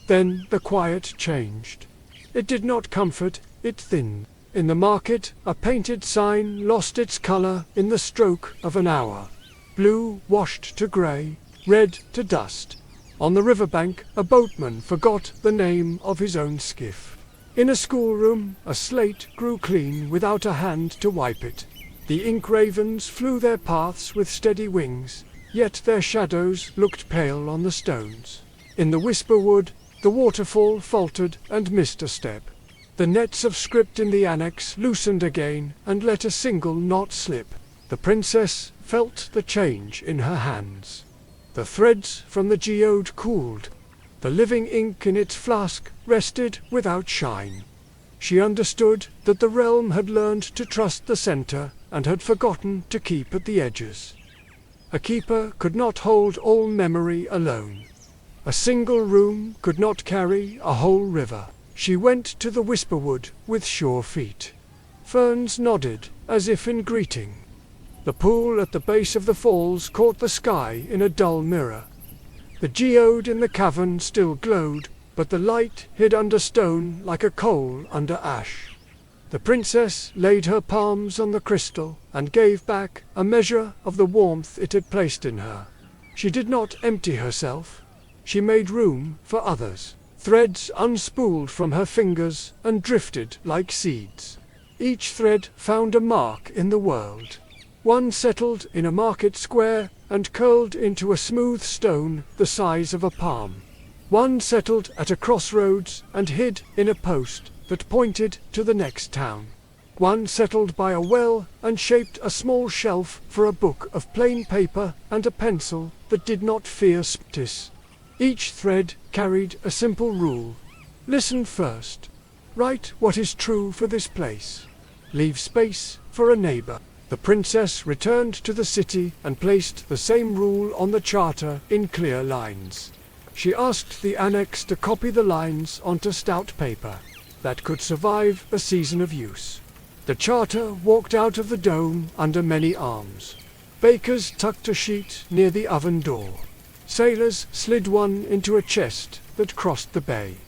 Then the quiet changed. It did not comfort, it thinned. In the market, a painted sign lost its color in the stroke of an hour. Blue washed to gray, red to dust. On the riverbank, a boatman forgot the name of his own skiff. In a schoolroom, a slate grew clean without a hand to wipe it. The ink ravens flew their paths with steady wings, yet their shadows looked pale on the stones. In the whisperwood, the waterfall faltered and missed a step. The nets of script in the annex loosened again and let a single knot slip. The princess felt the change in her hands. The threads from the geode cooled. The living ink in its flask rested without shine. She understood that the realm had learned to trust the center and had forgotten to keep at the edges. A keeper could not hold all memory alone. A single room could not carry a whole river. She went to the whisperwood with sure feet. Ferns nodded as if in greeting. The pool at the base of the falls caught the sky in a dull mirror. The geode in the cavern still glowed, but the light hid under stone like a coal under ash. The princess laid her palms on the crystal and gave back a measure of the warmth it had placed in her. She did not empty herself. She made room for others. Threads unspooled from her fingers and drifted like seeds. Each thread found a mark in the world. One settled in a market square and curled into a smooth stone the size of a palm. One settled at a crossroads and hid in a post that pointed to the next town. One settled by a well and shaped a small shelf for a book of plain paper and a pencil that did not fear spittis. Each thread carried a simple rule. Listen first. Write what is true for this place. Leave space for a neighbor. The princess returned to the city and placed the same rule on the charter in clear lines. She asked the annex to copy the lines onto stout paper that could survive a season of use. The charter walked out of the dome under many arms. Bakers tucked a sheet near the oven door. Sailors slid one into a chest that crossed the bay.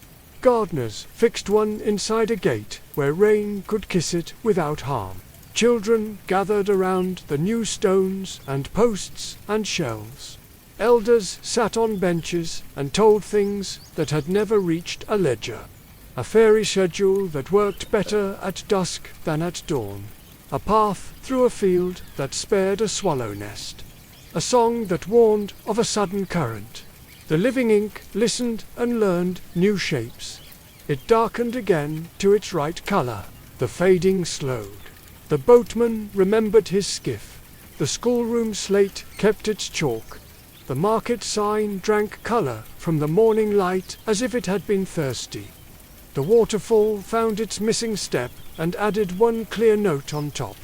Gardeners fixed one inside a gate where rain could kiss it without harm. Children gathered around the new stones and posts and shelves. Elders sat on benches and told things that had never reached a ledger. A fairy schedule that worked better at dusk than at dawn. A path through a field that spared a swallow nest. A song that warned of a sudden current. The living ink listened and learned new shapes. It darkened again to its right color. The fading slowed. The boatman remembered his skiff. The schoolroom slate kept its chalk. The market sign drank color from the morning light as if it had been thirsty. The waterfall found its missing step and added one clear note on top.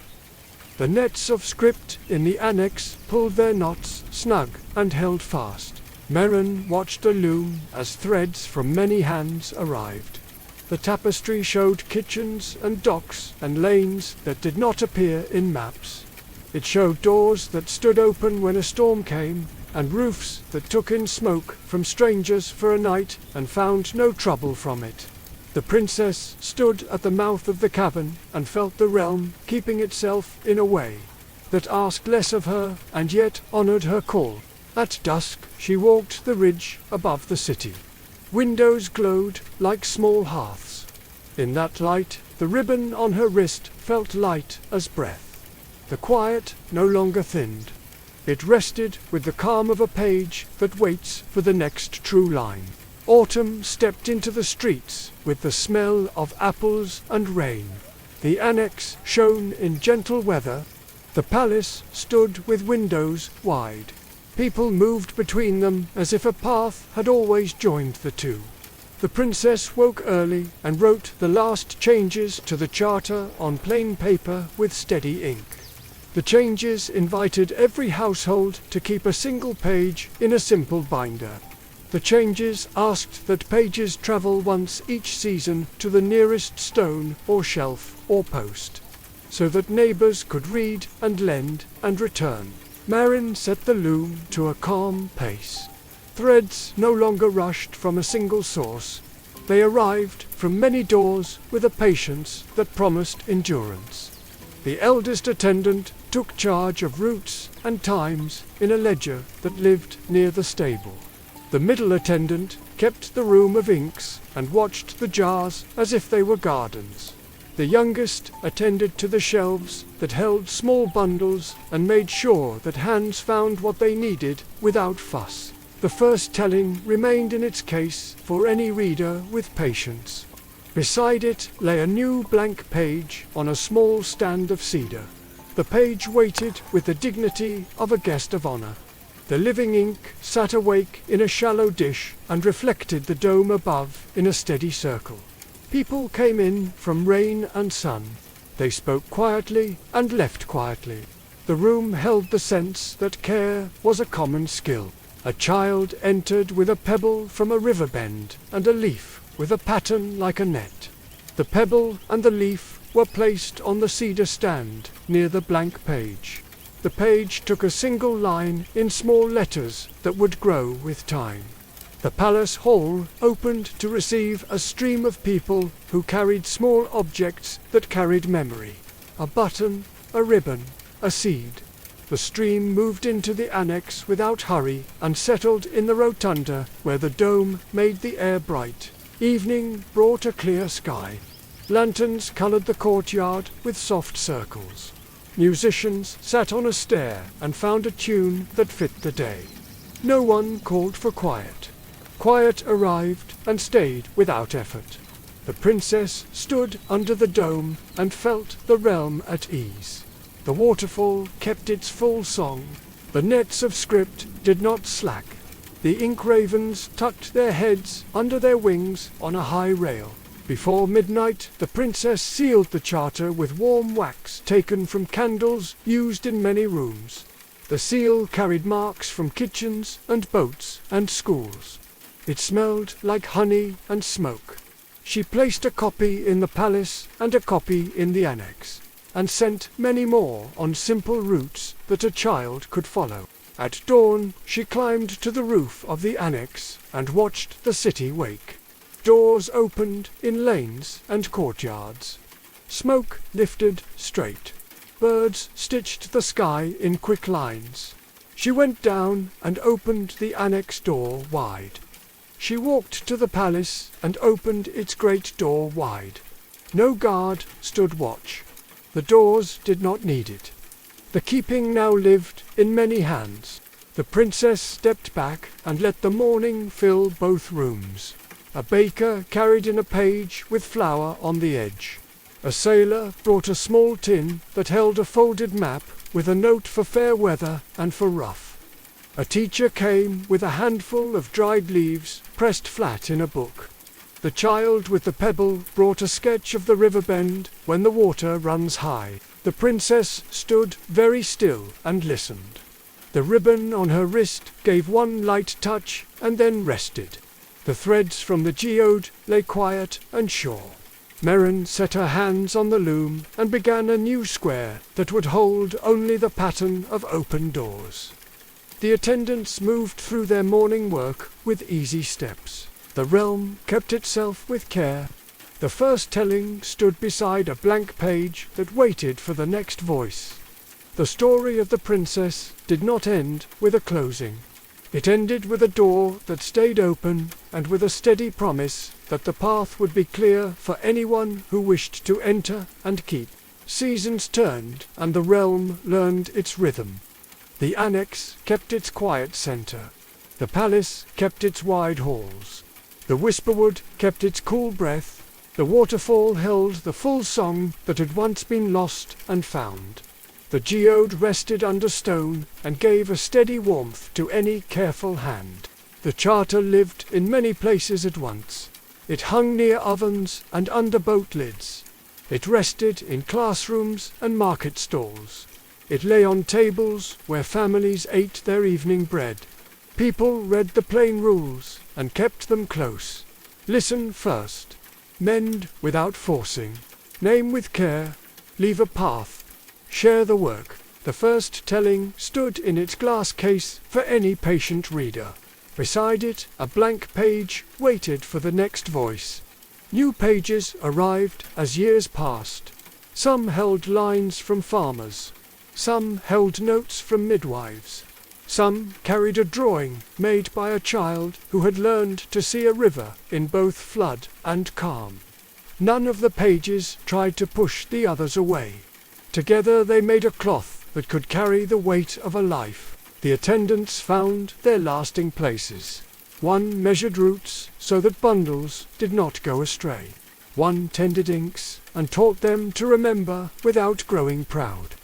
The nets of script in the annex pulled their knots snug and held fast. Merrin watched the loom as threads from many hands arrived. The tapestry showed kitchens and docks and lanes that did not appear in maps. It showed doors that stood open when a storm came, and roofs that took in smoke from strangers for a night and found no trouble from it. The princess stood at the mouth of the cavern and felt the realm keeping itself in a way that asked less of her and yet honored her call. At dusk she walked the ridge above the city. Windows glowed like small hearths. In that light, the ribbon on her wrist felt light as breath. The quiet no longer thinned. It rested with the calm of a page that waits for the next true line. Autumn stepped into the streets with the smell of apples and rain. The annex shone in gentle weather. The palace stood with windows wide. People moved between them as if a path had always joined the two. The princess woke early and wrote the last changes to the charter on plain paper with steady ink. The changes invited every household to keep a single page in a simple binder. The changes asked that pages travel once each season to the nearest stone or shelf or post, so that neighbors could read and lend and return. Marin set the loom to a calm pace. Threads no longer rushed from a single source. They arrived from many doors with a patience that promised endurance. The eldest attendant took charge of routes and times in a ledger that lived near the stable. The middle attendant kept the room of inks and watched the jars as if they were gardens. The youngest attended to the shelves that held small bundles and made sure that hands found what they needed without fuss. The first telling remained in its case for any reader with patience. Beside it lay a new blank page on a small stand of cedar. The page waited with the dignity of a guest of honor. The living ink sat awake in a shallow dish and reflected the dome above in a steady circle. People came in from rain and sun. They spoke quietly and left quietly. The room held the sense that care was a common skill. A child entered with a pebble from a river bend and a leaf with a pattern like a net. The pebble and the leaf were placed on the cedar stand near the blank page. The page took a single line in small letters that would grow with time. The palace hall opened to receive a stream of people who carried small objects that carried memory. A button, a ribbon, a seed. The stream moved into the annex without hurry and settled in the rotunda where the dome made the air bright. Evening brought a clear sky. Lanterns colored the courtyard with soft circles. Musicians sat on a stair and found a tune that fit the day. No one called for quiet. Quiet arrived and stayed without effort. The princess stood under the dome and felt the realm at ease. The waterfall kept its full song. The nets of script did not slack. The ink ravens tucked their heads under their wings on a high rail. Before midnight, the princess sealed the charter with warm wax taken from candles used in many rooms. The seal carried marks from kitchens and boats and schools. It smelled like honey and smoke. She placed a copy in the palace and a copy in the annex, and sent many more on simple routes that a child could follow. At dawn, she climbed to the roof of the annex and watched the city wake. Doors opened in lanes and courtyards. Smoke lifted straight. Birds stitched the sky in quick lines. She went down and opened the annex door wide. She walked to the palace and opened its great door wide. No guard stood watch. The doors did not need it. The keeping now lived in many hands. The princess stepped back and let the morning fill both rooms. A baker carried in a page with flour on the edge. A sailor brought a small tin that held a folded map with a note for fair weather and for rough. A teacher came with a handful of dried leaves pressed flat in a book. The child with the pebble brought a sketch of the river bend when the water runs high. The princess stood very still and listened. The ribbon on her wrist gave one light touch and then rested. The threads from the geode lay quiet and sure. Marin set her hands on the loom and began a new square that would hold only the pattern of open doors. The attendants moved through their morning work with easy steps. The realm kept itself with care. The first telling stood beside a blank page that waited for the next voice. The story of the princess did not end with a closing. It ended with a door that stayed open and with a steady promise that the path would be clear for anyone who wished to enter and keep. Seasons turned and the realm learned its rhythm. The annex kept its quiet center. The palace kept its wide halls. The Whisperwood kept its cool breath. The waterfall held the full song that had once been lost and found. The geode rested under stone and gave a steady warmth to any careful hand. The charter lived in many places at once. It hung near ovens and under boat lids. It rested in classrooms and market stalls. It lay on tables where families ate their evening bread. People read the plain rules and kept them close. Listen first. Mend without forcing. Name with care. Leave a path. Share the work. The first telling stood in its glass case for any patient reader. Beside it, a blank page waited for the next voice. New pages arrived as years passed. Some held lines from farmers. Some held notes from midwives. Some carried a drawing made by a child who had learned to see a river in both flood and calm. None of the pages tried to push the others away. Together they made a cloth that could carry the weight of a life. The attendants found their lasting places. One measured roots so that bundles did not go astray. One tended inks and taught them to remember without growing proud.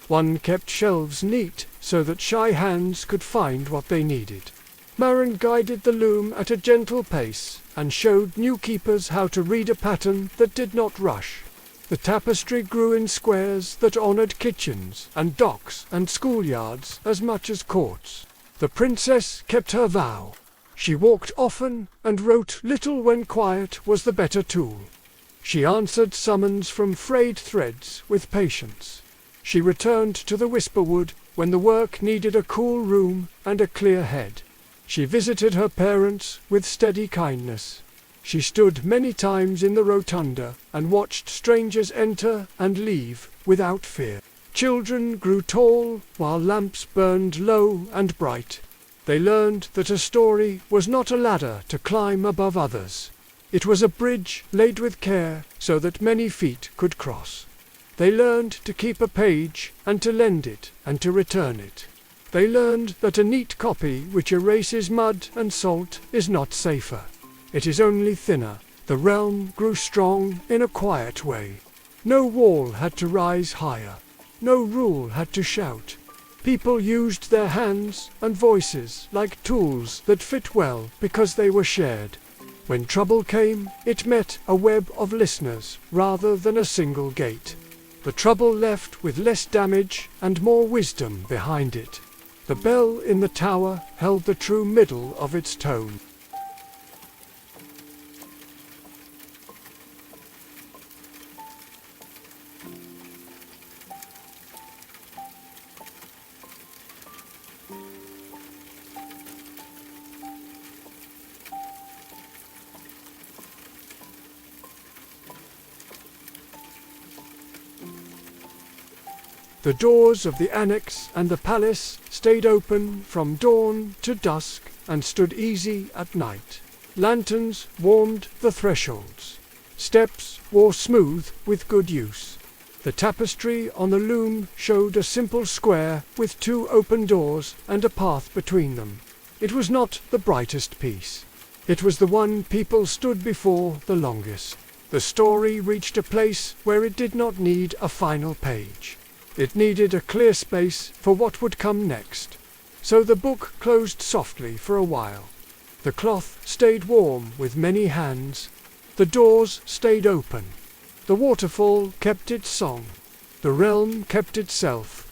One kept shelves neat so that shy hands could find what they needed. Marin guided the loom at a gentle pace and showed new keepers how to read a pattern that did not rush. The tapestry grew in squares that honored kitchens and docks and schoolyards as much as courts. The princess kept her vow. She walked often and wrote little when quiet was the better tool. She answered summons from frayed threads with patience. She returned to the Whisperwood when the work needed a cool room and a clear head. She visited her parents with steady kindness. She stood many times in the rotunda and watched strangers enter and leave without fear. Children grew tall while lamps burned low and bright. They learned that a story was not a ladder to climb above others. It was a bridge laid with care so that many feet could cross. They learned to keep a page and to lend it and to return it. They learned that a neat copy which erases mud and salt is not safer. It is only thinner. The realm grew strong in a quiet way. No wall had to rise higher. No rule had to shout. People used their hands and voices like tools that fit well because they were shared. When trouble came, it met a web of listeners rather than a single gate. The trouble left with less damage and more wisdom behind it. The bell in the tower held the true middle of its tone. The doors of the annex and the palace stayed open from dawn to dusk and stood easy at night. Lanterns warmed the thresholds. Steps wore smooth with good use. The tapestry on the loom showed a simple square with two open doors and a path between them. It was not the brightest piece. It was the one people stood before the longest. The story reached a place where it did not need a final page. It needed a clear space for what would come next. So the book closed softly for a while. The cloth stayed warm with many hands. The doors stayed open. The waterfall kept its song. The realm kept itself.